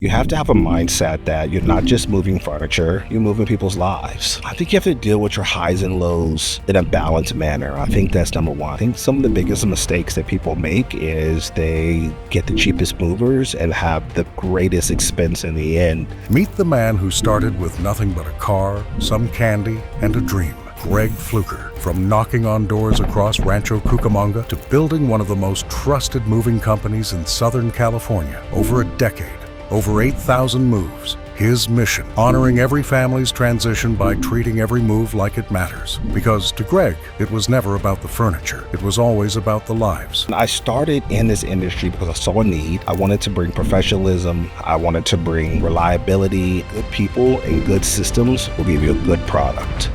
You have to have a mindset that you're not just moving furniture, you're moving people's lives. I think you have to deal with your highs and lows in a balanced manner. I think that's number one. I think some of the biggest mistakes that people make is they get the cheapest movers and have the greatest expense in the end. Meet the man who started with nothing but a car, some candy, and a dream. Greg Fluker. From knocking on doors across Rancho Cucamonga to building one of the most trusted moving companies in Southern California. Over a decade, over 8,000 moves. His mission, honoring every family's transition by treating every move like it matters. Because to Greg, it was never about the furniture. It was always about the lives. I started in this industry because I saw a need. I wanted to bring professionalism. I wanted to bring reliability. Good people and good systems will give you a good product.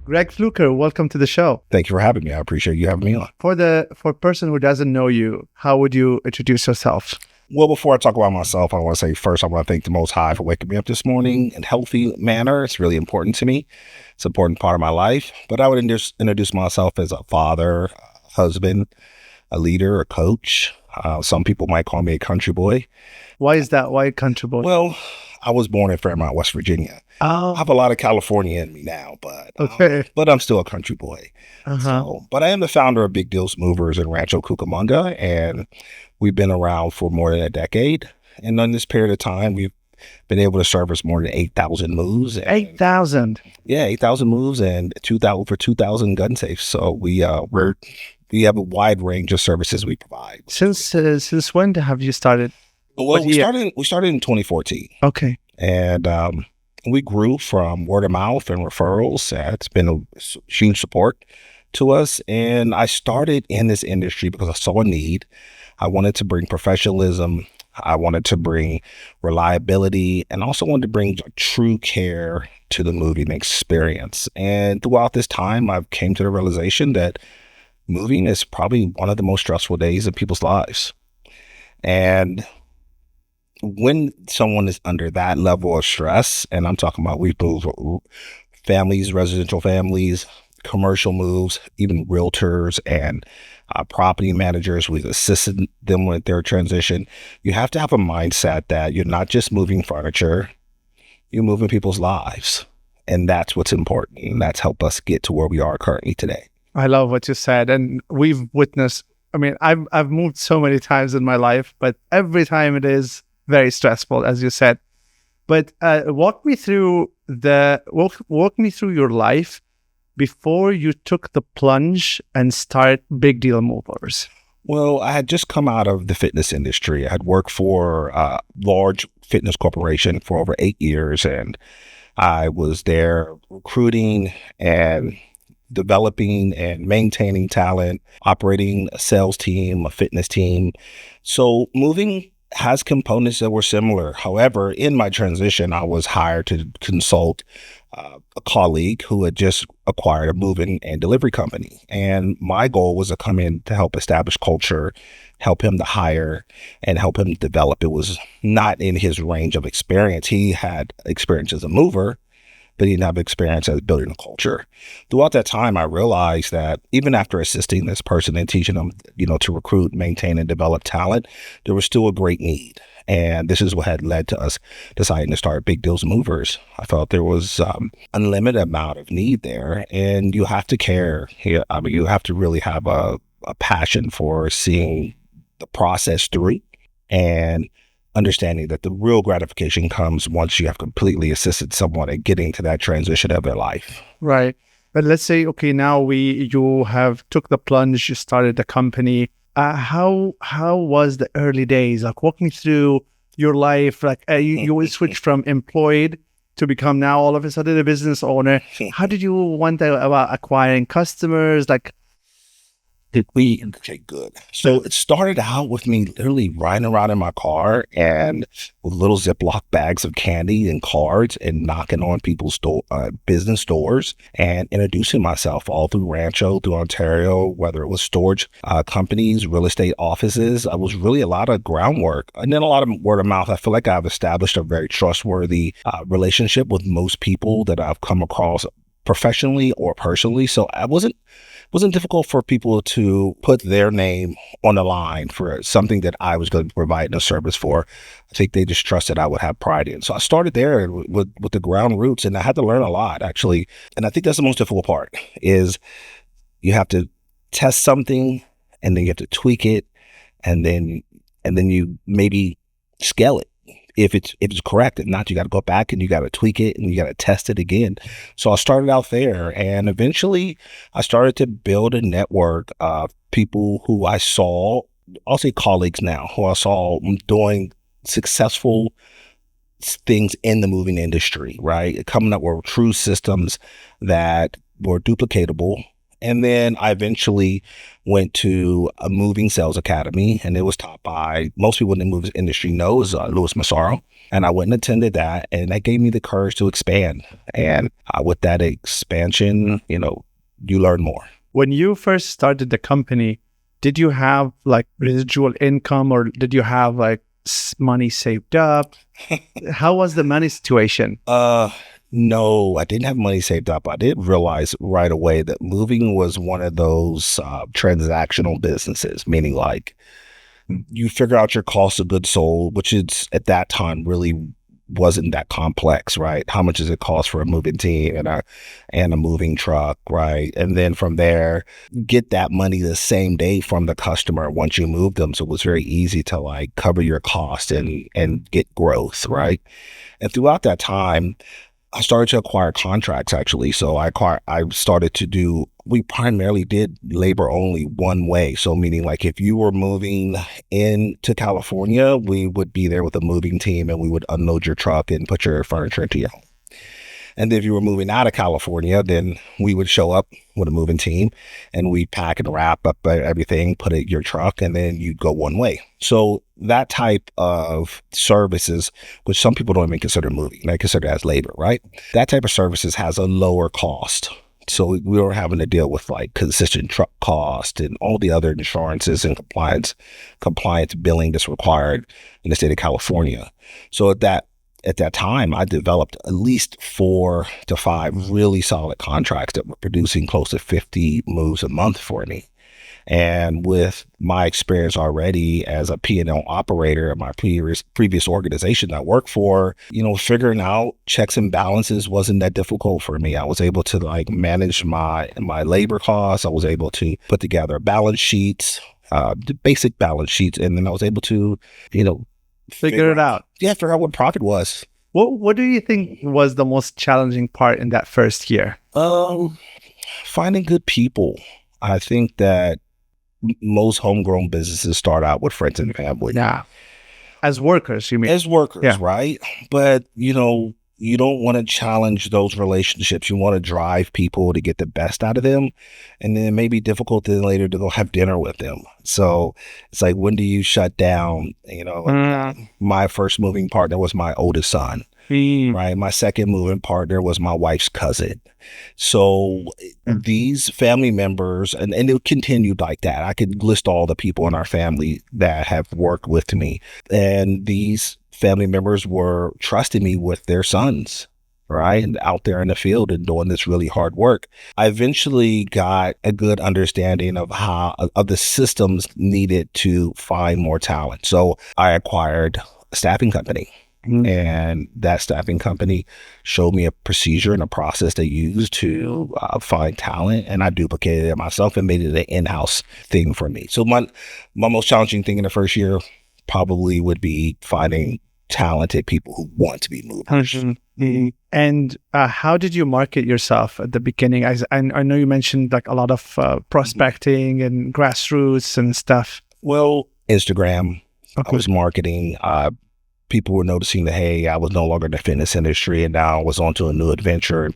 Greg Fluker, welcome to the show. Thank you for having me. I appreciate you having me on. For a person who doesn't know you, how would you introduce yourself? Well, before I talk about myself, I want to say first, I want to thank the Most High for waking me up this morning in a healthy manner. It's really important to me. It's an important part of my life. But I would introduce myself as a father, a husband, a leader, a coach. Some people might call me a country boy. Why is that? Why country boy? Well, I was born in Fairmont, West Virginia. Oh. I have a lot of California in me now, but I'm still a country boy. But I am the founder of Big Deals Movers in Rancho Cucamonga, and we've been around for more than a decade. And in this period of time, we've been able to service more than 8,000 moves. 8,000? Yeah, 8,000 moves and 2,000 gun safes. So we have a wide range of services we provide. Since when have you started? Well, we started in 2014. Okay. And we grew from word of mouth and referrals. It's been a huge support to us. And I started in this industry because I saw a need. I wanted to bring professionalism. I wanted to bring reliability, and also wanted to bring true care to the moving experience. And throughout this time, I've came to the realization that moving is probably one of the most stressful days of people's lives. And when someone is under that level of stress, and I'm talking about we move families, residential families, commercial moves, even realtors and property managers, we've assisted them with their transition. You have to have a mindset that you're not just moving furniture, you're moving people's lives. And that's what's important. And that's helped us get to where we are currently today. I love what you said. And we've witnessed, I've moved so many times in my life, but every time it is very stressful, as you said. But walk me through your life before you took the plunge and start Big Deal Movers. Well, I had just come out of the fitness industry. I had worked for a large fitness corporation for over 8 years, and I was there recruiting and developing and maintaining talent, operating a sales team, a fitness team. So moving has components that were similar. However, in my transition, I was hired to consult a colleague who had just acquired a moving and delivery company. And my goal was to come in to help establish culture, help him to hire, and help him develop. It was not in his range of experience. He had experience as a mover, but he didn't have experience as building a culture. Throughout that time, I realized that even after assisting this person and teaching them, to recruit, maintain, and develop talent, there was still a great need. And this is what had led to us deciding to start Big Deals Movers. I felt there was unlimited amount of need there, and you have to care. You have to really have a passion for seeing the process through and understanding that the real gratification comes once you have completely assisted someone at getting to that transition of their life. Right. But let's say, okay, now you have took the plunge, you started the company. How was the early days? Like, walk me through your life. Like, you will switch from employed to become now all of a sudden a business owner. How did you went about acquiring customers? Like, Okay, good. So it started out with me literally riding around in my car and with little ziplock bags of candy and cards and knocking on people's business doors and introducing myself all through Rancho, through Ontario, whether it was storage companies, real estate offices. I was really a lot of groundwork and then a lot of word of mouth. I feel like I've established a very trustworthy relationship with most people that I've come across professionally or personally. So I wasn't wasn't difficult for people to put their name on the line for something that I was going to provide a service for. I think they just trusted I would have pride in. So I started there with the ground roots, and I had to learn a lot, actually. And I think that's the most difficult part is you have to test something, and then you have to tweak it, and then you maybe scale it if it's correct. If not, you got to go back and you got to tweak it and you got to test it again. So I started out there, and eventually I started to build a network of people who I saw, I'll say colleagues now, who I saw doing successful things in the moving industry, right? Coming up with true systems that were duplicatable. And then I eventually went to a moving sales academy, and it was taught by most people in the moving industry knows Louis Massaro. And I went and attended that, and that gave me the courage to expand. And with that expansion, you learn more. When you first started the company, did you have like residual income, or did you have like money saved up? How was the money situation? No, I didn't have money saved up. I did realize right away that moving was one of those transactional businesses, meaning like you figure out your cost of goods sold, which is at that time really wasn't that complex, right? How much does it cost for a moving team and a moving truck, right? And then from there, get that money the same day from the customer once you move them. So it was very easy to like cover your cost and get growth, right? And throughout that time, I started to acquire contracts, actually. So I started to do, we primarily did labor only one way. So meaning like if you were moving into California, we would be there with a moving team, and we would unload your truck and put your furniture into your home. And then if you were moving out of California, then we would show up with a moving team, and we pack and wrap up everything, put it in your truck, and then you'd go one way. So that type of services, which some people don't even consider moving, they consider it as labor, right? That type of services has a lower cost. So we were having to deal with like consistent truck cost and all the other insurances and compliance billing that's required in the state of California. So at that time, I developed at least 4 to 5 really solid contracts that were producing close to 50 moves a month for me. And with my experience already as a P&L operator at my previous organization I worked for, figuring out checks and balances wasn't that difficult for me. I was able to like manage my labor costs. I was able to put together balance sheets, the basic balance sheets, and then I was able to, Figure it out. Yeah, figure out what profit was. What do you think was the most challenging part in that first year? Finding good people. I think that most homegrown businesses start out with friends and family. Yeah. As workers, you mean? As workers, right? But, you don't want to challenge those relationships. You want to drive people to get the best out of them. And then it may be difficult then later to go have dinner with them. So it's like, when do you shut down? My first moving partner was my oldest son, right? My second moving partner was my wife's cousin. So these family members, and it continued like that. I could list all the people in our family that have worked with me. And these family members were trusting me with their sons, right? And out there in the field and doing this really hard work. I eventually got a good understanding of the systems needed to find more talent. So I acquired a staffing company. Mm-hmm. And that staffing company showed me a procedure and a process they use to find talent. And I duplicated it myself and made it an in-house thing for me. So my most challenging thing in the first year probably would be finding talented people who want to be movers. Mm-hmm. And how did you market yourself at the beginning? I know you mentioned like a lot of prospecting and grassroots and stuff. Well, Instagram, okay. I was marketing. People were noticing that, hey, I was no longer in the fitness industry, and now I was onto a new adventure, and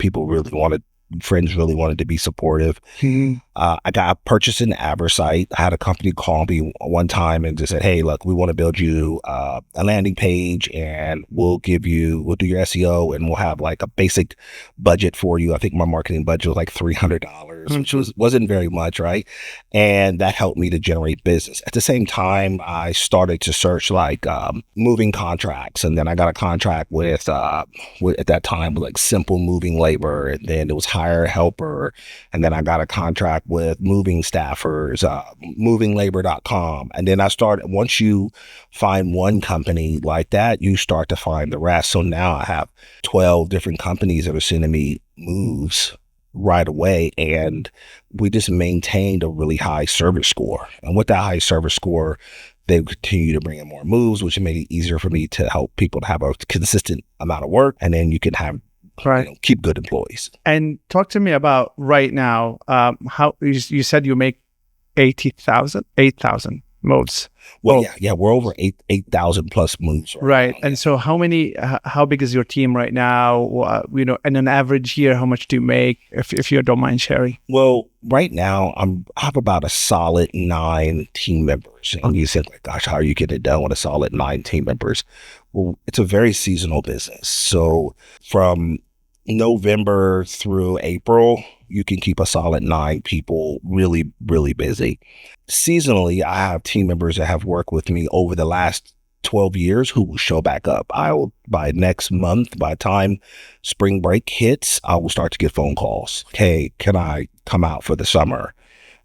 friends really wanted to be supportive. Mm-hmm. I purchased an advert site. I had a company call me one time and just said, hey, look, we want to build you a landing page, and we'll do your SEO, and we'll have like a basic budget for you. I think my marketing budget was like $300, mm-hmm. which wasn't very much, right? And that helped me to generate business. At the same time, I started to search like moving contracts, and then I got a contract with at that time with like Simple Moving Labor, and then it was Hire Helper, and then I got a contract contact with moving staffers, movinglabor.com. And then once you find one company like that, you start to find the rest. So now I have 12 different companies that are sending me moves right away. And we just maintained a really high service score. And with that high service score, they continue to bring in more moves, which made it easier for me to help people to have a consistent amount of work. And then you can have, keep good employees. And talk to me about right now, how you said you make 8,000 moves. Well, yeah, we're over 8,000 plus moves. Right. And so how big is your team right now? In an average year, how much do you make, if you don't mind sharing? Well, right now, I have about a solid 9 team members. And you think, like, gosh, how are you getting it done with a solid 9 team members? Well, it's a very seasonal business. So from November through April, you can keep a solid 9 people really, really busy. Seasonally, I have team members that have worked with me over the last 12 years who will show back up. By next month, by the time spring break hits, I will start to get phone calls. Hey, can I come out for the summer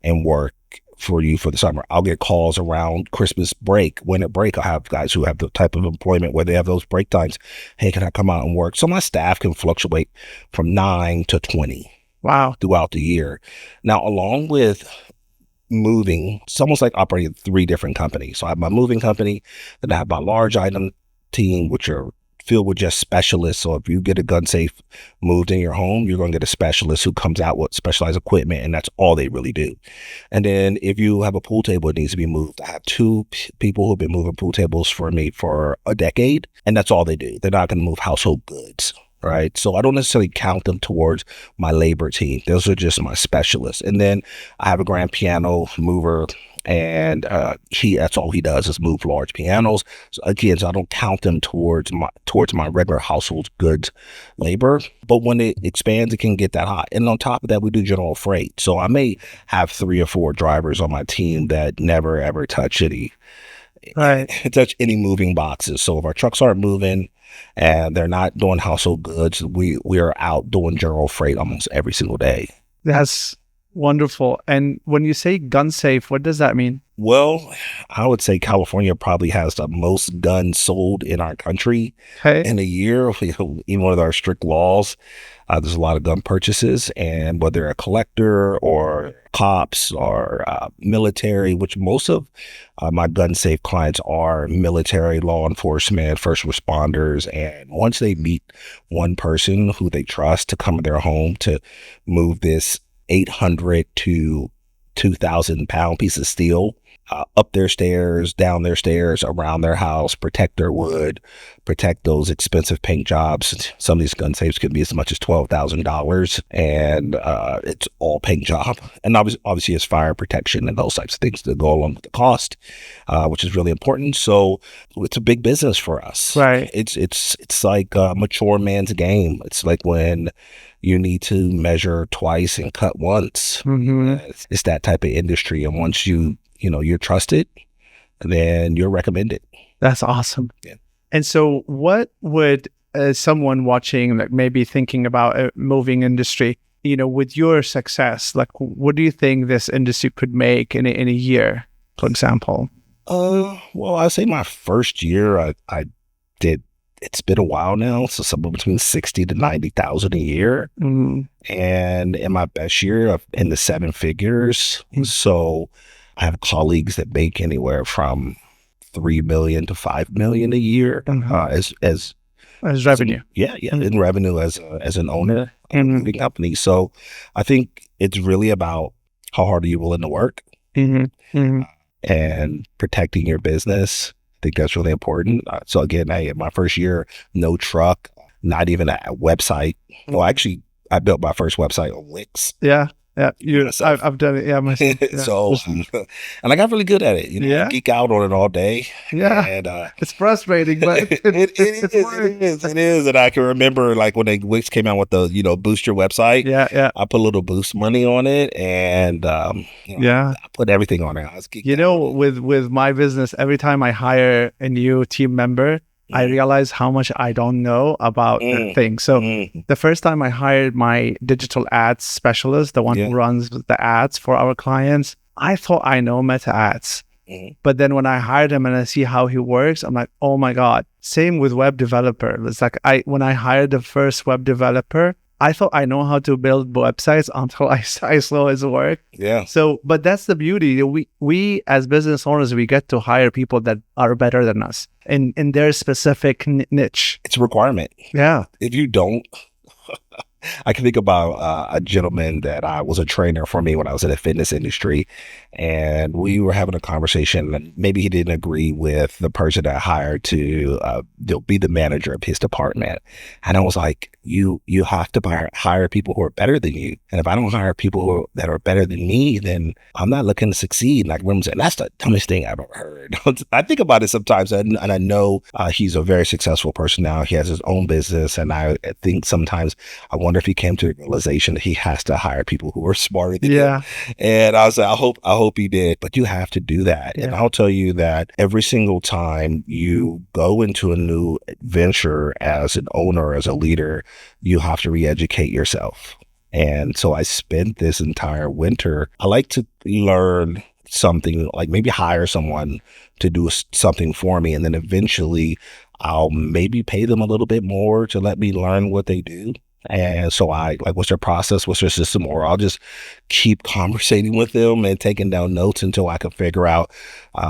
and work for you for the summer? I'll get calls around Christmas break, winter break. I have guys who have the type of employment where they have those break times. Hey, can I come out and work? So my staff can fluctuate from 9 to 20. Wow. Throughout the year. Now, along with moving, it's almost like operating 3 different companies. So I have my moving company, then I have my large item team, which are filled with just specialists. So if you get a gun safe moved in your home, you're going to get a specialist who comes out with specialized equipment, and that's all they really do. And then if you have a pool table that needs to be moved, I have 2 people who've been moving pool tables for me for a decade, and that's all they do. They're not going to move household goods. Right. So I don't necessarily count them towards my labor team. Those are just my specialists. And then I have a grand piano mover, and that's all he does is move large pianos. So again, I don't count them towards my regular household goods labor. But when it expands, it can get that high. And on top of that, we do general freight. So I may have 3 or 4 drivers on my team that never ever touch any moving boxes. So if our trucks aren't moving and they're not doing household goods, we are out doing general freight almost every single day. That's wonderful. And when you say gun safe, what does that mean? Well, I would say California probably has the most guns sold in our country in a year. Even with our strict laws, there's a lot of gun purchases, and whether a collector or cops or military, which most of my gun safe clients are military, law enforcement, first responders. And once they meet one person who they trust to come to their home to move this 800 to 2,000 pound piece of steel up their stairs, down their stairs, around their house, protect their wood, protect those expensive paint jobs. Some of these gun safes can be as much as $12,000, and it's all paint job. And obviously it's fire protection and those types of things that go along with the cost, which is really important. So it's a big business for us. Right. It's like a mature man's game. It's like when you need to measure twice and cut once. Mm-hmm. It's that type of industry. And once you're trusted, then you're recommended. That's awesome. Yeah. And so what would someone watching, like maybe thinking about a moving industry, with your success, like what do you think this industry could make in a year, for example? Well, I'd say my first year I did, it's been a while now, so somewhere between 60 to 90,000 a year. Mm-hmm. And in my best year, in the 7 figures. Mm-hmm. So I have colleagues that make anywhere from $3 million to $5 million a year as revenue. In revenue as an owner of a moving company. So I think it's really about how hard are you willing to work and protecting your business. I think that's really important. So again, my first year, no truck, not even a website. Well, actually, I built my first website on Wix. Yeah. Yeah, I've done it. Yeah, myself. Yeah. So, and I got really good at it. I geek out on it all day. Yeah, and it's frustrating, but it is. And I can remember like when Wix came out with the boost your website. Yeah. I put a little boost money on it, and I put everything on it. I was geeking with my business, every time I hire a new team member, I realized how much I don't know about things. So the first time I hired my digital ads specialist, the one who runs the ads for our clients, I thought I know Meta ads. But then when I hired him and I see how he works, I'm like, oh my God. Same with web developer. It's like when I hired the first web developer, I thought I know how to build websites until I saw his work. Yeah. So, but that's the beauty. We as business owners, we get to hire people that are better than us in their specific niche. It's a requirement. Yeah. If you don't, I can think about a gentleman that was a trainer for me when I was in the fitness industry, and we were having a conversation, and maybe he didn't agree with the person that I hired to be the manager of his department. And I was like, you have to hire people who are better than you. And if I don't hire people that are better than me, then I'm not looking to succeed. Like I'm saying, that's the dumbest thing I've ever heard. I think about it sometimes, and I know he's a very successful person now. He has his own business, and I think sometimes I wonder if he came to the realization that he has to hire people who are smarter than him. And I was like, I hope he did. But you have to do that. And I'll tell you that every single time you go into a new venture as an owner, as a leader, you have to re-educate yourself. And so I spent this entire winter, I like to learn something, like maybe hire someone to do something for me. And then eventually I'll maybe pay them a little bit more to let me learn what they do. And so what's their process, what's their system, or I'll just keep conversating with them and taking down notes until I can figure out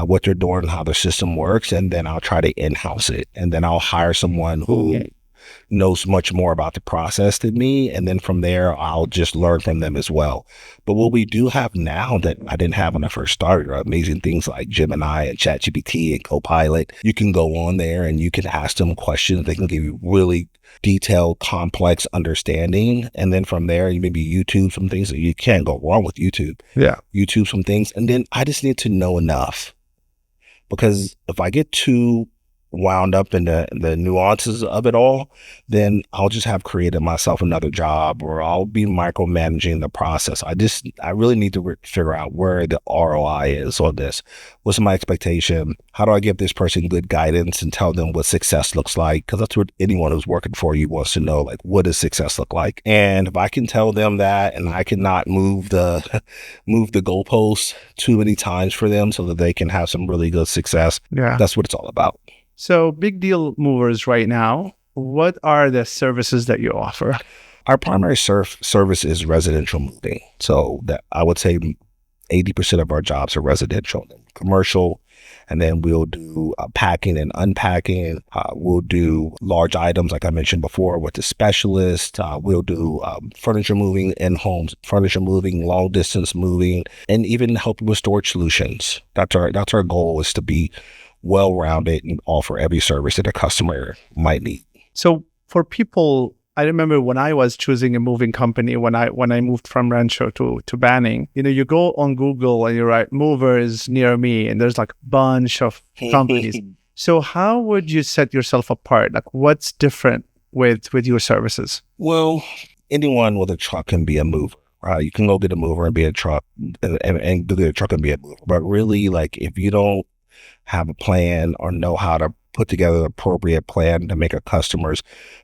what they're doing and how their system works. And then I'll try to in-house it. And then I'll hire someone who knows much more about the process than me. And then from there, I'll just learn from them as well. But what we do have now that I didn't have when I first started are amazing things like Gemini and ChatGPT and Copilot. You can go on there and you can ask them questions. They can give you really detailed, complex understanding. And then from there, you maybe YouTube some things that you can't go wrong with YouTube. Yeah. YouTube some things. And then I just need to know enough, because if I get too wound up in the nuances of it all, then I'll just have created myself another job, or I'll be micromanaging the process. I really need to figure out where the ROI is on this. What's my expectation? How do I give this person good guidance and tell them what success looks like? Because that's what anyone who's working for you wants to know, like, what does success look like? And if I can tell them that, and I cannot move the goalposts too many times for them so that they can have some really good success, that's what it's all about. So Big Deal Movers right now, what are the services that you offer? Our primary service is residential moving. So that I would say 80% of our jobs are residential, commercial, and then we'll do packing and unpacking. We'll do large items, like I mentioned before, with the specialist. We'll do furniture moving in homes, furniture moving, long distance moving, and even help with storage solutions. That's our goal, is to be well-rounded and offer every service that a customer might need. So for people, I remember when I was choosing a moving company, when I moved from Rancho to Banning, you go on Google and you write movers near me, and there's like a bunch of companies. So how would you set yourself apart? Like, what's different with your services? Well, anyone with a truck can be a mover. You can go get a mover and be a truck, and get a truck and be a mover. But really, like, if you don't have a plan or know how to put together an appropriate plan to make a customer's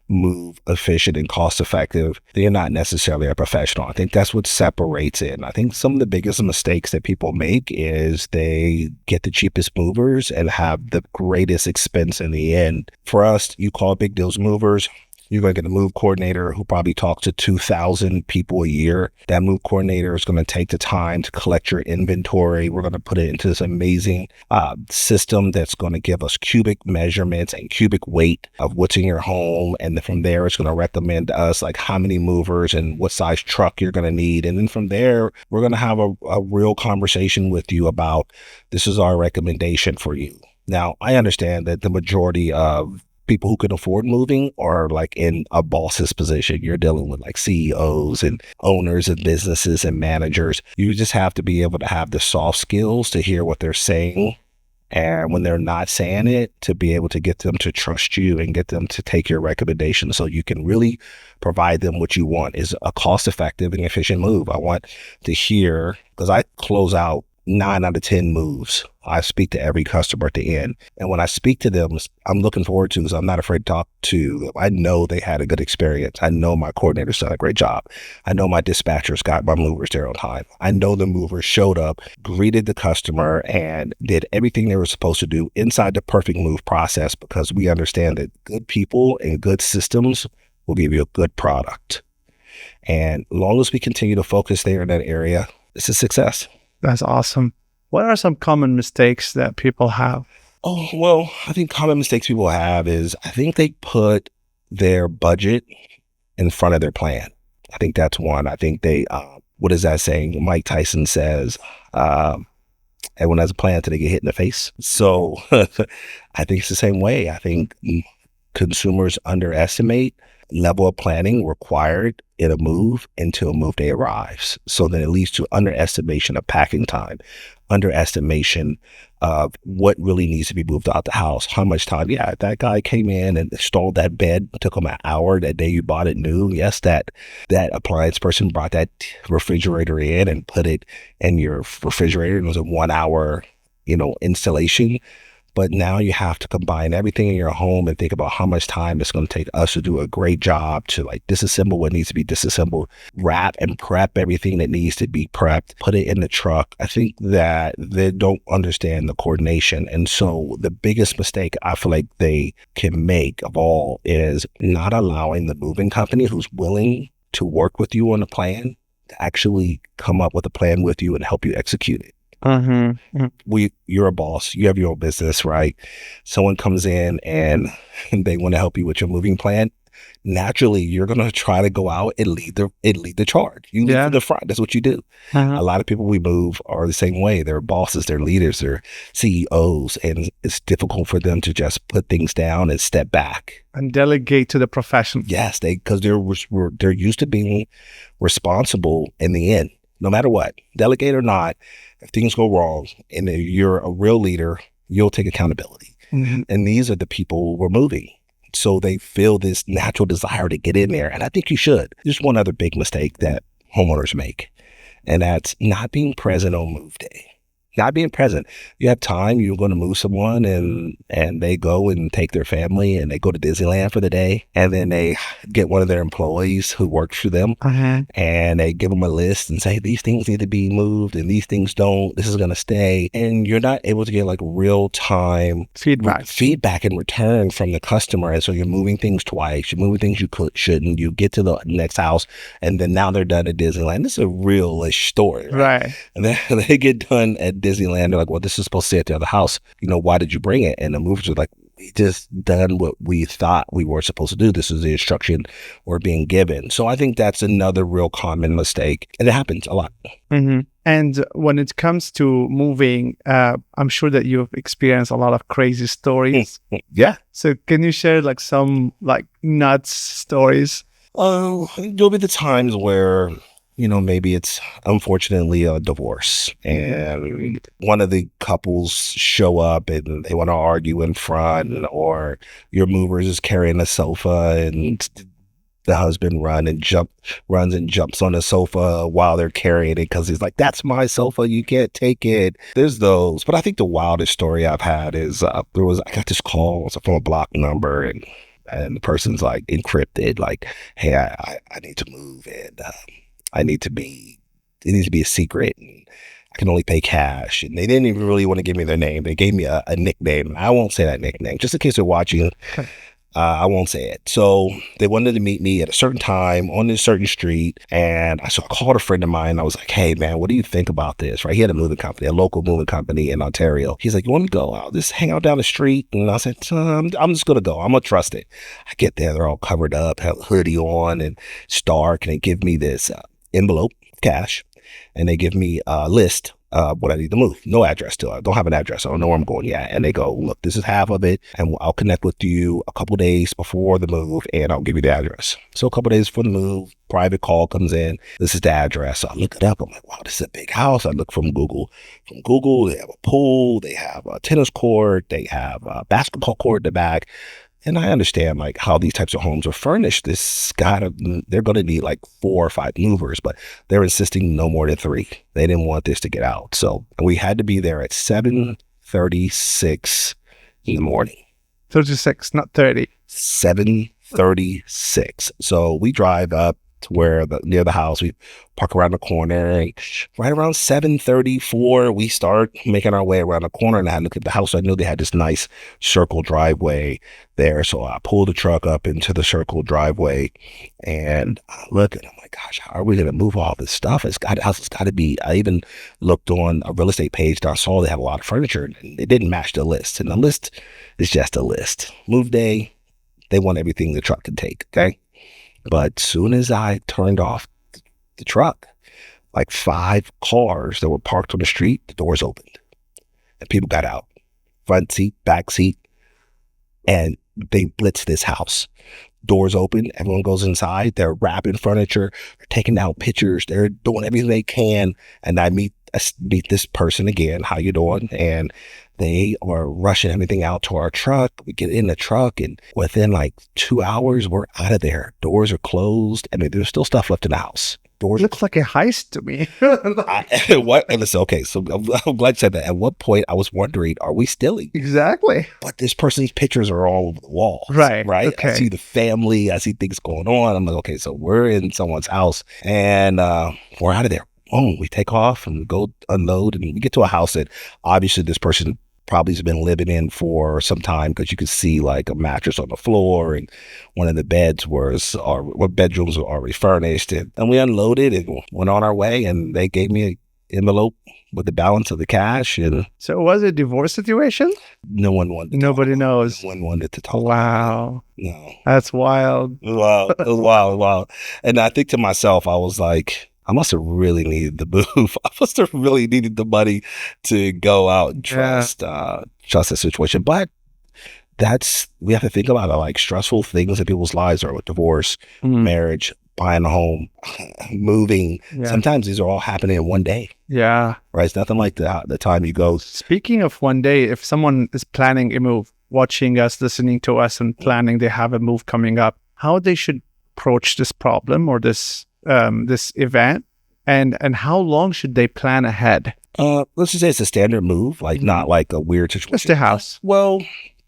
move efficient and cost effective, then you're not necessarily a professional. I think that's what separates it. And I think some of the biggest mistakes that people make is they get the cheapest movers and have the greatest expense in the end. For us, you call Big Deals Movers, you're going to get a move coordinator who probably talks to 2,000 people a year. That move coordinator is going to take the time to collect your inventory. We're going to put it into this amazing system that's going to give us cubic measurements and cubic weight of what's in your home. And then from there, it's going to recommend to us like how many movers and what size truck you're going to need. And then from there, we're going to have a real conversation with you about, this is our recommendation for you. Now, I understand that the majority of people who can afford moving are like in a boss's position. You're dealing with like CEOs and owners of businesses and managers. You just have to be able to have the soft skills to hear what they're saying, and when they're not saying it, to be able to get them to trust you and get them to take your recommendation, so you can really provide them what you want, is a cost-effective and efficient move. I want to hear, because I close out 9 out of 10 moves. I speak to every customer at the end. And when I speak to them, I'm looking forward to, because I'm not afraid to talk to them. I know they had a good experience. I know my coordinators done a great job. I know my dispatchers got my movers there on time. I know the movers showed up, greeted the customer, and did everything they were supposed to do inside the perfect move process, because we understand that good people and good systems will give you a good product. And as long as we continue to focus there in that area, it's a success. That's awesome. What are some common mistakes that people have? Oh, well, I think common mistakes people have is I think they put their budget in front of their plan. I think that's one. I think they, what is that saying? Mike Tyson says, everyone has a plan until they get hit in the face. So I think it's the same way. I think consumers underestimate level of planning required in a move until move day arrives. So then it leads to underestimation of packing time, underestimation of what really needs to be moved out the house. How much time? Yeah, that guy came in and installed that bed. It took him an hour that day you bought it new. Yes, that appliance person brought that refrigerator in and put it in your refrigerator. It was a 1 hour, installation. But now you have to combine everything in your home and think about how much time it's going to take us to do a great job to disassemble what needs to be disassembled, wrap and prep everything that needs to be prepped, put it in the truck. I think that they don't understand the coordination. And so the biggest mistake I feel like they can make of all is not allowing the moving company who's willing to work with you on a plan to actually come up with a plan with you and help you execute it. You're a boss. You have your own business, right? Someone comes in and they want to help you with your moving plan. Naturally, you're going to try to go out and lead the charge. You lead from the front. That's what you do. A lot of people we move are the same way. They're bosses, they're leaders, they're CEOs, and it's difficult for them to just put things down and step back and delegate to the profession. Yes, because they're used to being responsible in the end, no matter what, delegate or not. If things go wrong and you're a real leader, you'll take accountability. And these are the people we're moving. So they feel this natural desire to get in there. And I think you should. There's one other big mistake that homeowners make, and that's not being present on move day. Not being present. You have time, you're going to move someone and they go and take their family and they go to Disneyland for the day. And then they get one of their employees who works for them and they give them a list and say, these things need to be moved and these things don't. This is going to stay. And you're not able to get real time feedback in return from the customer. And so you're moving things twice. You're moving things you shouldn't. You get to the next house and then now they're done at Disneyland. This is a real-ish story. Right. And then they get done at Disneyland. They're like, well, this is supposed to stay at the other house. Why did you bring it? And the movers are like, we just done what we thought we were supposed to do. This is the instruction we're being given. So I think that's another real common mistake. And it happens a lot. And when it comes to moving, I'm sure that you've experienced a lot of crazy stories. Yeah. So can you share some nuts stories? There'll be the times where maybe it's unfortunately a divorce and one of the couples show up and they want to argue in front, or your movers is carrying a sofa and the husband runs and jumps on the sofa while they're carrying it because he's like, that's my sofa, you can't take it. There's those. But I think the wildest story I've had is I got this call from a block number and the person's encrypted, hey, I need to move and it needs to be a secret and I can only pay cash. And they didn't even really want to give me their name. They gave me a nickname. I won't say that nickname just in case they're watching. I won't say it. So they wanted to meet me at a certain time on this certain street. And so I called a friend of mine. I was like, hey man, what do you think about this? Right. He had a local moving company in Ontario. He's like, you want me to go? I'll just hang out down the street. And I said, I'm just going to go. I'm going to trust it. I get there. They're all covered up, have a hoodie on and it's dark. And they give me this envelope of cash and they give me a list of what I need to move. No address to it. I don't have an address. I don't know where I'm going yet. And they go, look, this is half of it and I'll connect with you a couple days before the move and I'll give you the address. So a couple days before the move, private call comes in. This is the address. So I look it up. I'm like, wow, this is a big house. I look from Google. They have a pool. They have a tennis court. They have a basketball court in the back. And I understand like how these types of homes are furnished. They're going to need like 4 or 5 movers, but they're insisting no more than 3. They didn't want this to get out. So we had to be there at 7:36 in the morning. 36, not 30. 7:36. So we drive up to near the house. We park around the corner, and right around 7:34, we start making our way around the corner. And I look at the house. I knew they had this nice circle driveway there. So I pulled the truck up into the circle driveway, and I look, and I'm like, gosh, how are we going to move all this stuff? House has got to be. I even looked on a real estate page, and I saw they have a lot of furniture, and it didn't match the list. And the list is just a list. Move day, they want everything the truck can take. Okay. But soon as I turned off the truck, like 5 cars that were parked on the street, the doors opened and people got out, front seat, back seat, and they blitzed this house. Doors open, everyone goes inside, they're wrapping furniture, they're taking out pictures, they're doing everything they can. And I meet this person again, how you doing? And they are rushing everything out to our truck. We get in the truck, and within like 2 hours, we're out of there. Doors are closed. I mean, there's still stuff left in the house. Doors Looks like a heist to me. And listen, okay, so I'm glad you said that. At what point I was wondering, are we stealing? Exactly. But this person's pictures are all over the walls. Right. Okay. I see the family. I see things going on. I'm like, okay, so we're in someone's house, and we're out of there. Boom, we take off and we go unload, and we get to a house that obviously this person probably has been living in for some time, because you could see like a mattress on the floor, and one of the bedrooms were already furnished. And we unloaded and went on our way, and they gave me an envelope with the balance of the cash. And So it was a divorce situation? no one wanted to Nobody talk. knows. No one wanted to talk. Wow. No. That's wild. It was wild. And I think to myself, I was like, I must have really needed the move. I must have really needed the money to go out and trust the situation. But we have to think about it, like stressful things in people's lives are with divorce, marriage, buying a home, moving. Yeah. Sometimes these are all happening in one day. Yeah. Right? It's nothing like the time you go. Speaking of one day, if someone is planning a move, watching us, listening to us, and planning they have a move coming up, how they should approach this problem or this event, and how long should they plan ahead? Let's just say it's a standard move, like not like a weird situation. Just a house. Well,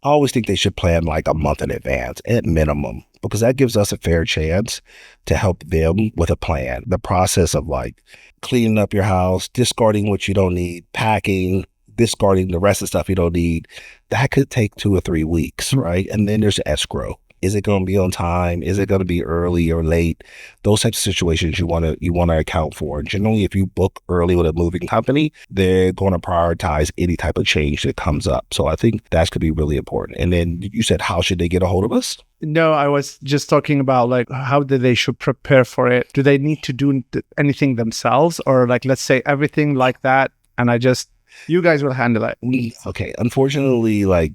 I always think they should plan like a month in advance at minimum, because that gives us a fair chance to help them with a plan. The process of like cleaning up your house, discarding what you don't need, packing, discarding the rest of the stuff you don't need, that could take 2 or 3 weeks, right? And then there's escrow. Is it going to be on time? Is it going to be early or late? Those types of situations you want to account for. Generally, if you book early with a moving company, they're going to prioritize any type of change that comes up. So I think that could be really important. And then you said, how should they get a hold of us? No, I was just talking about like how they should prepare for it. Do they need to do anything themselves, or like, let's say everything like that, and you guys will handle it? Okay. Unfortunately, like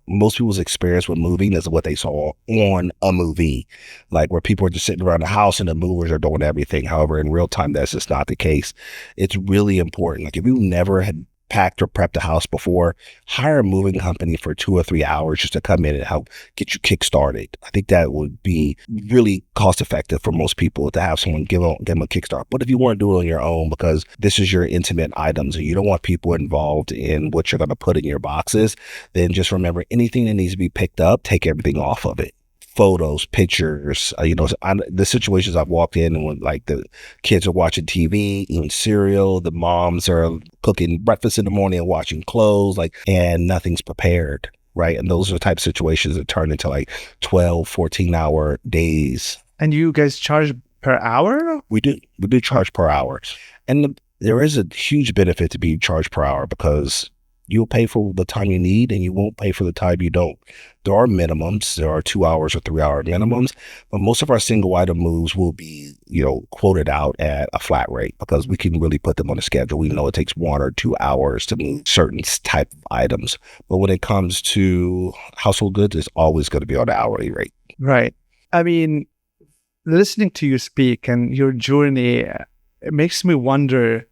most people's experience with moving is what they saw on a movie, like where people are just sitting around the house and the movers are doing everything. However, in real time, that's just not the case. It's really important. Like if you never had packed or prepped a house before, hire a moving company for 2 or 3 hours just to come in and help get you kick-started. I think that would be really cost-effective for most people to have someone give them a kickstart. But if you want to do it on your own, because this is your intimate items and you don't want people involved in what you're going to put in your boxes, then just remember, anything that needs to be picked up, take everything off of it. Photos, pictures, the situations I've walked in, and when like the kids are watching TV, eating cereal, the moms are cooking breakfast in the morning and washing clothes, and nothing's prepared, right? And those are the type of situations that turn into like 12, 14-hour days. And you guys charge per hour? We do charge per hour. And there is a huge benefit to being charged per hour, because you'll pay for the time you need and you won't pay for the time you don't. There are minimums. There are 2 hours or 3 hour minimums, but most of our single item moves will be, quoted out at a flat rate, because we can really put them on a schedule. We know it takes 1 or 2 hours to move certain type of items. But when it comes to household goods, it's always going to be on an hourly rate. Right. I mean, listening to you speak and your journey, it makes me wonder,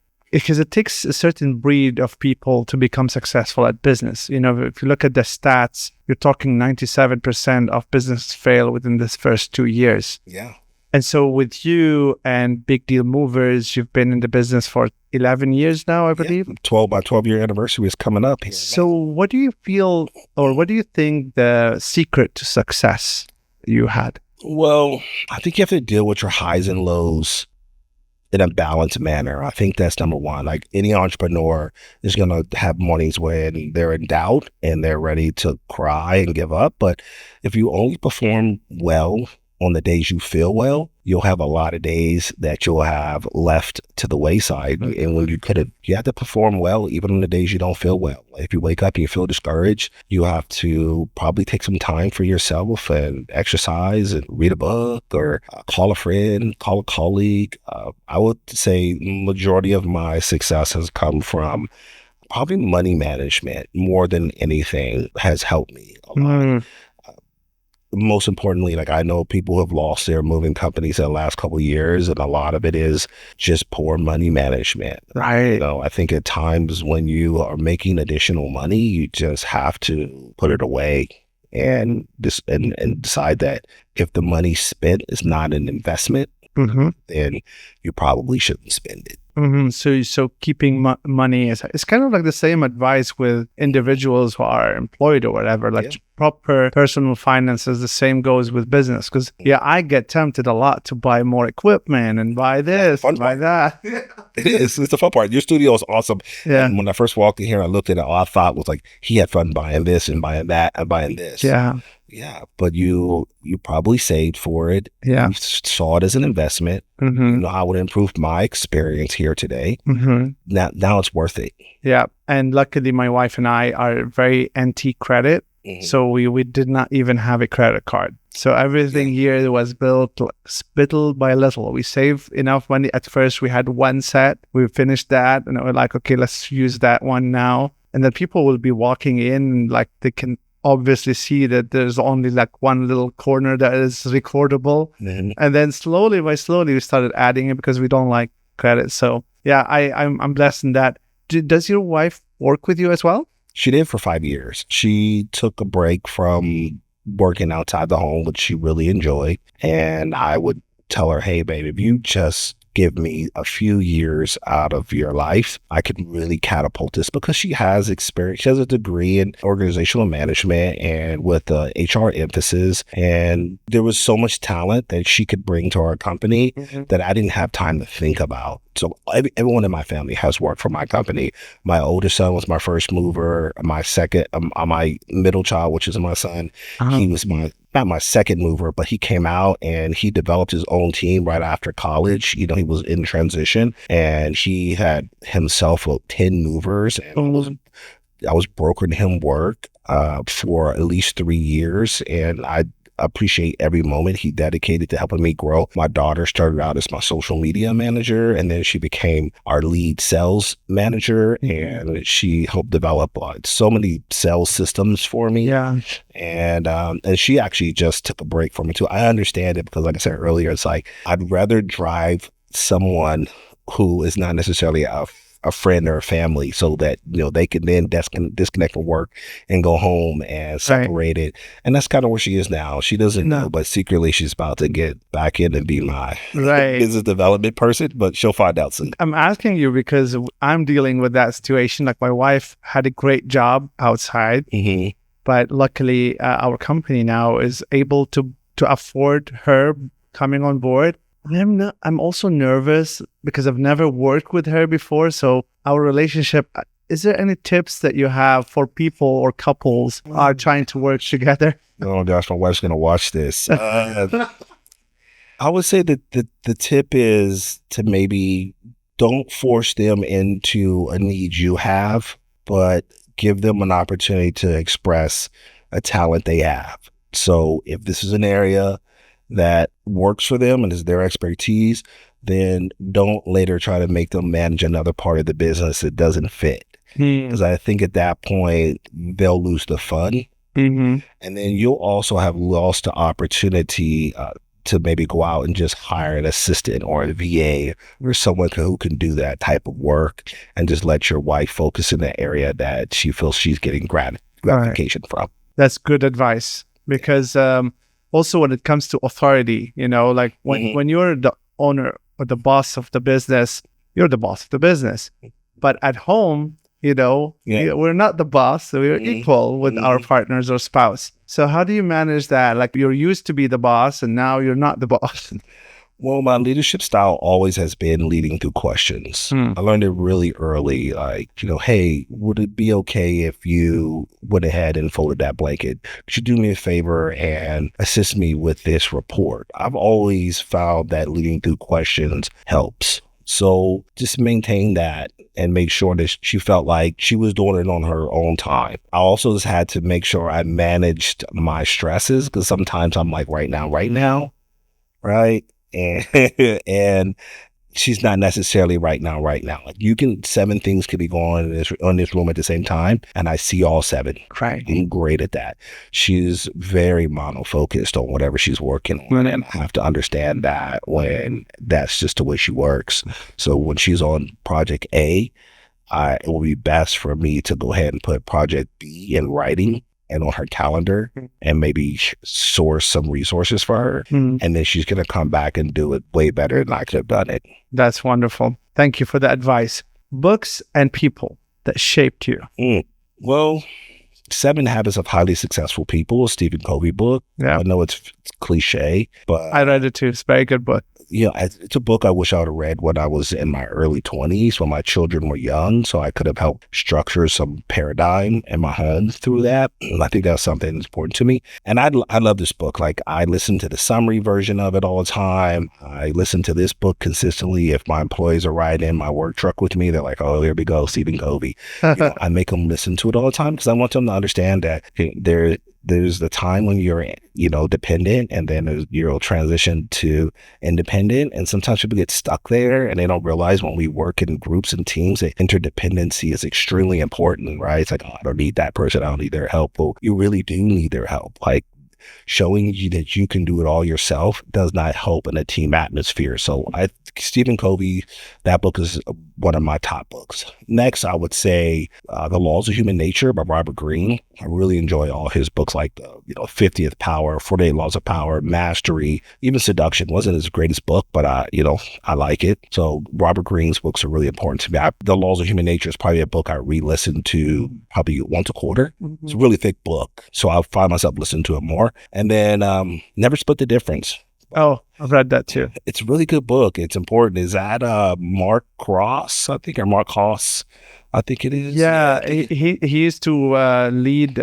because it takes a certain breed of people to become successful at business. If you look at the stats, you're talking 97% of business fail within this first 2 years. Yeah. And so with you and Big Deal Movers, you've been in the business for 11 years now, I believe. 12 year anniversary is coming up here. So what do you feel, or what do you think the secret to success you had? Well, I think you have to deal with your highs and lows in a balanced manner. I think that's number one. Like any entrepreneur is going to have mornings when they're in doubt and they're ready to cry and give up. But if you only perform well on the days you feel well, you'll have a lot of days that you'll have left to the wayside. And when you have to perform well, even on the days you don't feel well. If you wake up and you feel discouraged, you have to probably take some time for yourself and exercise and read a book or call a friend, call a colleague. I would say majority of my success has come from probably money management more than anything has helped me a lot. Most importantly, like I know people who have lost their moving companies in the last couple of years, and a lot of it is just poor money management. Right. I think at times when you are making additional money, you just have to put it away and decide that if the money spent is not an investment, then you probably shouldn't spend it. So keeping money it's kind of like the same advice with individuals who are employed or whatever, like proper personal finances. The same goes with business, because I get tempted a lot to buy more equipment and buy this and buy that. It is. It's the fun part. Your studio is awesome. Yeah. And when I first walked in here, I looked at it. All I thought was like, he had fun buying this and buying that and buying this. Yeah. Yeah, but you probably saved for it. Yeah. You saw it as an investment. You know how it would improve my experience here today. Now it's worth it. Yeah. And luckily, my wife and I are very anti-credit. So we did not even have a credit card. So everything here was built little by little. We saved enough money. At first, we had one set. We finished that. And we're like, okay, let's use that one now. And then people will be walking in, like they can obviously see that there's only like one little corner that is recordable. And then slowly by slowly, we started adding it because we don't like credit. So yeah, I'm blessed in that. Does your wife work with you as well? She did for 5 years. She took a break from working outside the home, which she really enjoyed. And I would tell her, hey, babe, if you just give me a few years out of your life, I could really catapult this, because she has experience. She has a degree in organizational management and with HR emphasis. And there was so much talent that she could bring to our company that I didn't have time to think about. So everyone in my family has worked for my company. My oldest son was my first mover. My second, my middle child, which is my son, he was not my second mover, but he came out and he developed his own team right after college. He was in transition, and he had himself 10 movers, and I was brokering him work for at least 3 years, and I appreciate every moment he dedicated to helping me grow. My daughter started out as my social media manager, and then she became our lead sales manager, and she helped develop so many sales systems for me. Yeah. And she actually just took a break from it too. I understand it, because like I said earlier, it's like I'd rather drive someone who is not necessarily a friend or a family, so that they can then disconnect from work and go home and separate it. And that's kind of where she is now. She doesn't know, but secretly she's about to get back in and be my business development person, but she'll find out soon. I'm asking you because I'm dealing with that situation. Like, my wife had a great job outside, but luckily our company now is able to afford her coming on board. I'm also nervous because I've never worked with her before. So our relationship, is there any tips that you have for people or couples who are trying to work together? Oh gosh, my wife's going to watch this. I would say that the tip is to maybe don't force them into a need you have, but give them an opportunity to express a talent they have. So if this is an area that works for them and is their expertise, then don't later try to make them manage another part of the business that doesn't fit. Because I think at that point, they'll lose the fun. And then you'll also have lost the opportunity to maybe go out and just hire an assistant or a VA or someone who can do that type of work, and just let your wife focus in the area that she feels she's getting gratification from. That's good advice, because also when it comes to authority, like when you're the owner or the boss of the business, you're the boss of the business. But at home, we're not the boss, so we're equal with our partners or spouse. So how do you manage that? Like, you're used to be the boss and now you're not the boss. Well, my leadership style always has been leading through questions. I learned it really early, like, hey, would it be okay if you went ahead and folded that blanket? Could you do me a favor and assist me with this report? I've always found that leading through questions helps. So just maintain that and make sure that she felt like she was doing it on her own time. I also just had to make sure I managed my stresses, because sometimes I'm like, right now, right? And she's not necessarily right now. Like, 7 things could be going on this room at the same time, and I see all 7. Right. I'm great at that. She's very monofocused on whatever she's working on, and I have to understand that when that's just the way she works. So when she's on project A, it will be best for me to go ahead and put project B in writing and on her calendar, and maybe source some resources for her. And then she's going to come back and do it way better than I could have done it. That's wonderful. Thank you for the advice. Books and people that shaped you. Well, 7 Habits of Highly Successful People, a Stephen Covey book. Yeah. I know it's cliche, but I read it too. It's a very good book. It's a book I wish I would have read when I was in my early 20s, when my children were young, so I could have helped structure some paradigm in my home through that. And I think that's something that's important to me. And I love this book. Like, I listen to the summary version of it all the time. I listen to this book consistently. If my employees are riding in my work truck with me, they're like, oh, here we go, Stephen Covey. I make them listen to it all the time, because I want them to understand that there's the time when you're, dependent, and then you'll transition to independent. And sometimes people get stuck there, and they don't realize when we work in groups and teams that interdependency is extremely important, right? It's like, oh, I don't need that person. I don't need their help. Well, you really do need their help. Like, showing you that you can do it all yourself does not help in a team atmosphere. So Stephen Covey, that book is one of my top books. Next, I would say The Laws of Human Nature by Robert Greene. I really enjoy all his books, like the 50th Power, 48 Laws of Power, Mastery. Even Seduction wasn't his greatest book, but I like it. So Robert Greene's books are really important to me. The Laws of Human Nature is probably a book I re-listen to probably once a quarter. It's a really thick book, so I'll find myself listening to it more. And then Never Split the Difference. Oh, I've read that too. It's a really good book. It's important. Is that Mark Cross, I think, or Mark Haas? I think it is. Yeah, he used to lead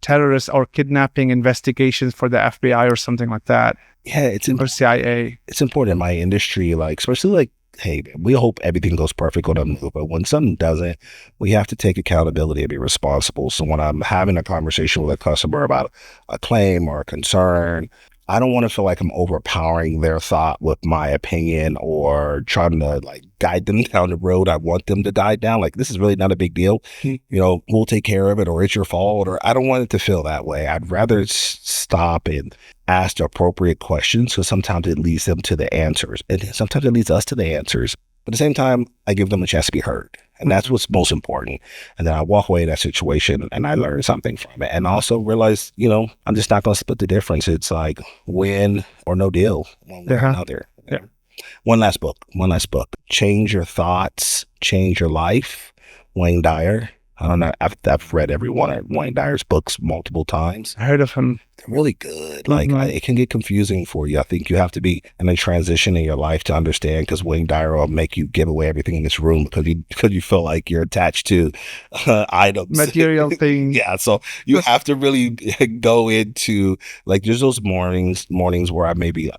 terrorist or kidnapping investigations for the FBI or something like that. Yeah, or CIA. It's important in my industry, like, especially like, hey, we hope everything goes perfect on a move, but when something doesn't, we have to take accountability and be responsible. So when I'm having a conversation with a customer about a claim or a concern, I don't want to feel like I'm overpowering their thought with my opinion or trying to like guide them down the road I want them to guide down. Like, this is really not a big deal. We'll take care of it, or it's your fault, or I don't want it to feel that way. I'd rather stop and ask the appropriate questions, because sometimes it leads them to the answers, and sometimes it leads us to the answers. But at the same time, I give them a chance to be heard. And that's what's most important. And then I walk away in that situation and I learn something from it. And also realize, I'm just not going to split the difference. It's like win or no deal. One way or another. Yeah. One last book. Change Your Thoughts, Change Your Life. Wayne Dyer. I don't know. I've read every one of Wayne Dyer's books multiple times. I heard of him. They're really good. Like, it can get confusing for you. I think you have to be in a transition in your life to understand, because Wayne Dyer will make you give away everything in this room because you feel like you're attached to items. Material things. Yeah. So you have to really go into, like, there's those mornings where I maybe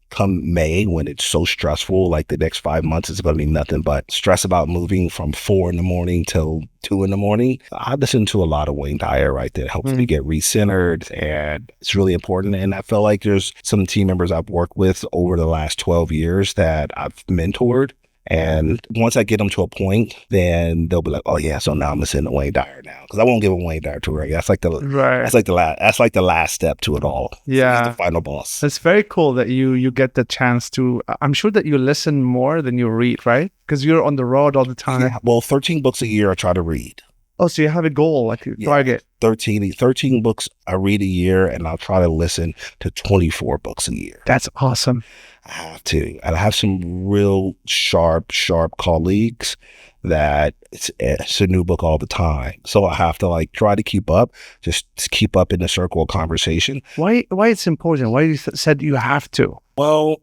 come May, when it's so stressful, like the next 5 months is going to be nothing but stress about moving from 4 a.m. till 2 a.m. I listen to a lot of Wayne Dyer right there. It helps me get recentered, and it's really important. And I feel like there's some team members I've worked with over the last 12 years that I've mentored, And once I get them to a point, then they'll be like, "Oh yeah, so now I'm listening to Wayne Dyer now," because I won't give a Wayne Dyer tour. That's like the Right. that's like the last step to it all. Yeah. He's the final boss. It's very cool that you get the chance to. I'm sure that you listen more than you read, right? Because you're on the road all the time. Yeah, well, 13 books a year I try to read. Oh, so you have a goal, like a target. 13 books I read a year, and I'll try to listen to 24 books a year. That's awesome. I have to. And I have some real sharp colleagues that it's a new book all the time. So I have to like try to keep up, just keep up in the circle of conversation. Why it's important? Why you said you have to? Well,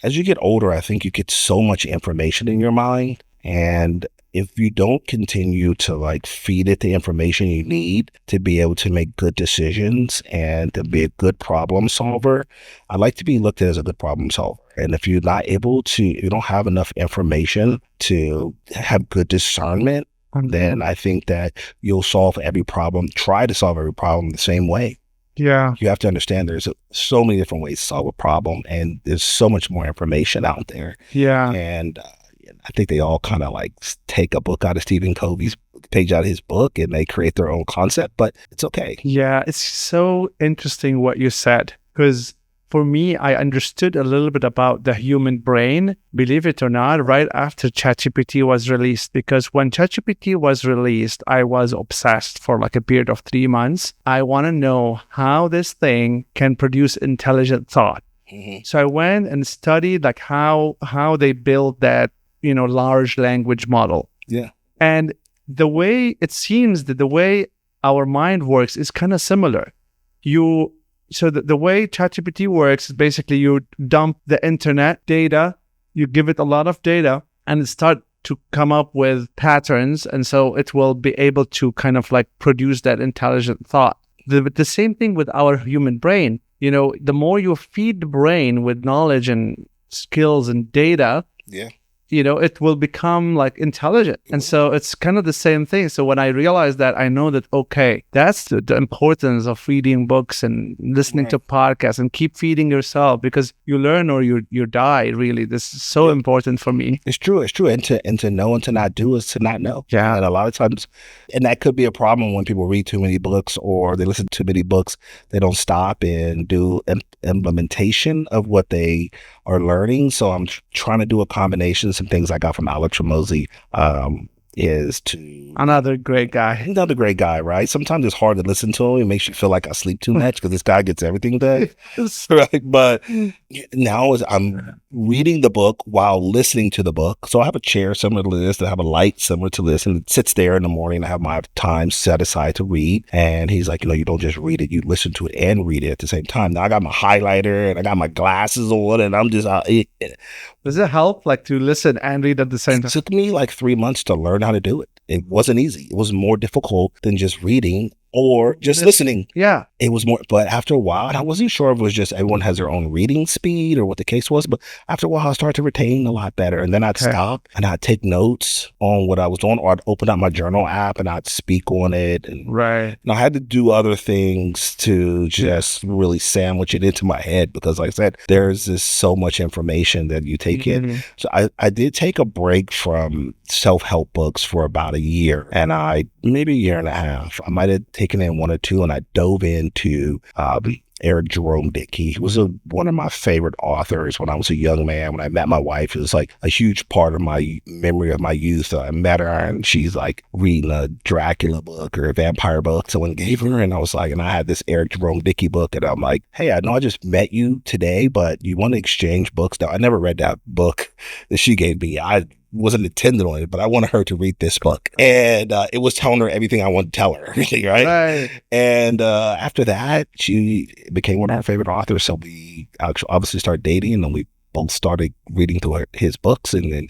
as you get older, I think you get so much information in your mind. And if you don't continue to like feed it the information you need to be able to make good decisions and to be a good problem solver, I like to be looked at as a good problem solver. And if you're not able to, you don't have enough information to have good discernment, then I think that you'll try to solve every problem the same way. Yeah. You have to understand there's so many different ways to solve a problem, and there's so much more information out there. Yeah. And I think they all kind of like take a book out of Stephen Covey's page out of his book and they create their own concept, but it's okay. Yeah, it's so interesting what you said, because for me, I understood a little bit about the human brain, believe it or not, right after ChatGPT was released. Because when ChatGPT was released, I was obsessed for like a period of 3 months. I want to know how this thing can produce intelligent thought. Mm-hmm. So I went and studied like how they build that, large language model. Yeah. And the way it seems that the way our mind works is kind of similar. So the way ChatGPT works is basically you dump the internet data, you give it a lot of data, and it start to come up with patterns. And so it will be able to kind of like produce that intelligent thought. The same thing with our human brain. The more you feed the brain with knowledge and skills and data, yeah, it will become like intelligent. And so it's kind of the same thing. So when I realized that, I know that, okay, that's the importance of reading books and listening to podcasts and keep feeding yourself, because you learn or you die, really. This is so important for me. It's true. And to know and to not do is to not know. Yeah. And a lot of times, and that could be a problem when people read too many books or they listen to too many books. They don't stop and do implementation of what they are learning. So I'm trying to do a combination. Some things I got from Alex Ramosi is to... Another great guy, right? Sometimes it's hard to listen to him. It makes you feel like I sleep too much because this guy gets everything done, right? But now I'm reading the book while listening to the book. So I have a chair similar to this, I have a light similar to this, and it sits there in the morning. I have my time set aside to read. And he's like, you don't just read it, you listen to it and read it at the same time. Now I got my highlighter and I got my glasses on and I'm just out. Does it help like to listen and read at the same time? It took me like 3 months to learn how to do it. It wasn't easy. It was more difficult than just reading or just listening. Yeah. It was more, but after a while, and I wasn't sure if it was just everyone has their own reading speed or what the case was, but after a while, I started to retain a lot better. And then I'd stop and I'd take notes on what I was doing, or I'd open up my journal app and I'd speak on it. And, right. And I had to do other things to just really sandwich it into my head because, like I said, there's just so much information that you take in. So I did take a break from self-help books for about a year, and maybe a year and a half. I might have taken in one or two, and I dove into Eric Jerome Dickey. He was one of my favorite authors when I was a young man. When I met my wife, it was like a huge part of my memory of my youth. I met her and she's like reading a Dracula book or a vampire book someone gave her. And I was like, and I had this Eric Jerome Dickey book, and I'm like, hey, I know I just met you today, but you want to exchange books? Now, I never read that book that she gave me. I wasn't intended on it, but I wanted her to read this book. And it was telling her everything I wanted to tell her, really, right? And after that, she became one of our favorite authors. So we obviously started dating, and then we both started reading through his books. And then,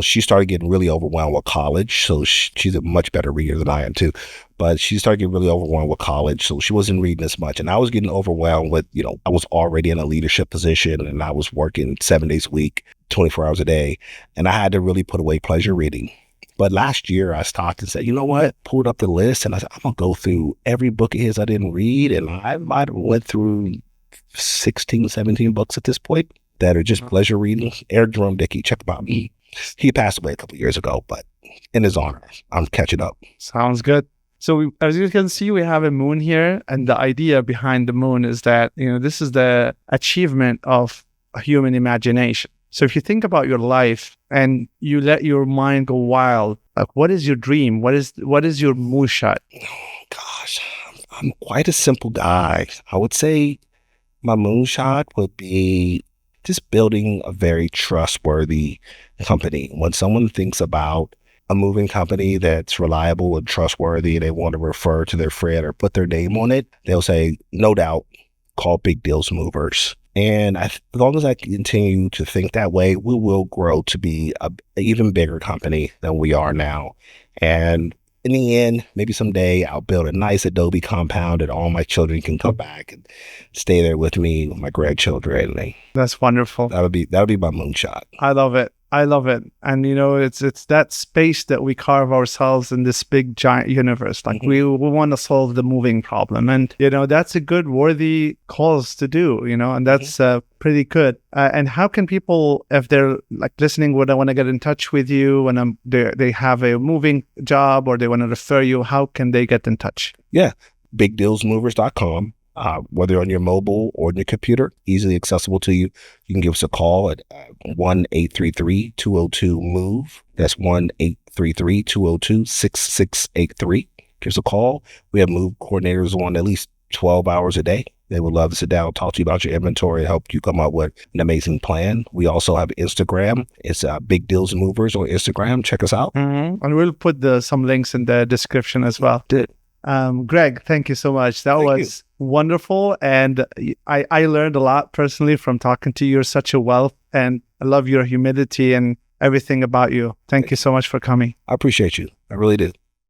she started getting really overwhelmed with college. So she's a much better reader than I am too. But she started getting really overwhelmed with college. So she wasn't reading as much. And I was getting overwhelmed with, I was already in a leadership position and I was working 7 days a week, 24 hours a day. And I had to really put away pleasure reading. But last year I stopped and said, you know what? Pulled up the list and I said, I'm going to go through every book of his I didn't read. And I might have went through 16, 17 books at this point that are just pleasure reading. Eric Jerome Dickey, check them out. He passed away a couple years ago, but in his honor, I'm catching up. Sounds good. So as you can see, we have a moon here, and the idea behind the moon is that, this is the achievement of a human imagination. So if you think about your life and you let your mind go wild, like what is your dream? What is your moonshot? Gosh, I'm quite a simple guy. I would say my moonshot would be just building a very trustworthy company. When someone thinks about a moving company that's reliable and trustworthy, they want to refer to their friend or put their name on it, they'll say, no doubt, call Big Deals Movers. And as long as I continue to think that way, we will grow to be an even bigger company than we are now. And in the end, maybe someday I'll build a nice adobe compound and all my children can come back and stay there with me, with my grandchildren. That's wonderful. That'll be my moonshot. I love it. And it's that space that we carve ourselves in this big giant universe. Like we want to solve the moving problem. And, that's a good, worthy cause to do, and that's pretty good. And how can people, if they're like listening, would I want to get in touch with you when they have a moving job or they want to refer you, how can they get in touch? Yeah. BigDealsMovers.com. Whether on your mobile or on your computer, easily accessible to you. You can give us a call at 1-833-202-MOVE. That's 1-833-202-6683. Give us a call. We have move coordinators on at least 12 hours a day. They would love to sit down, talk to you about your inventory, and help you come up with an amazing plan. We also have Instagram. It's Big Deals Movers on Instagram. Check us out. And we'll put some links in the description as well. Greg, thank you so much. That was wonderful. And I learned a lot personally from talking to you. You're such a wealth, and I love your humility and everything about you. Thank you so much for coming. I appreciate you. I really do.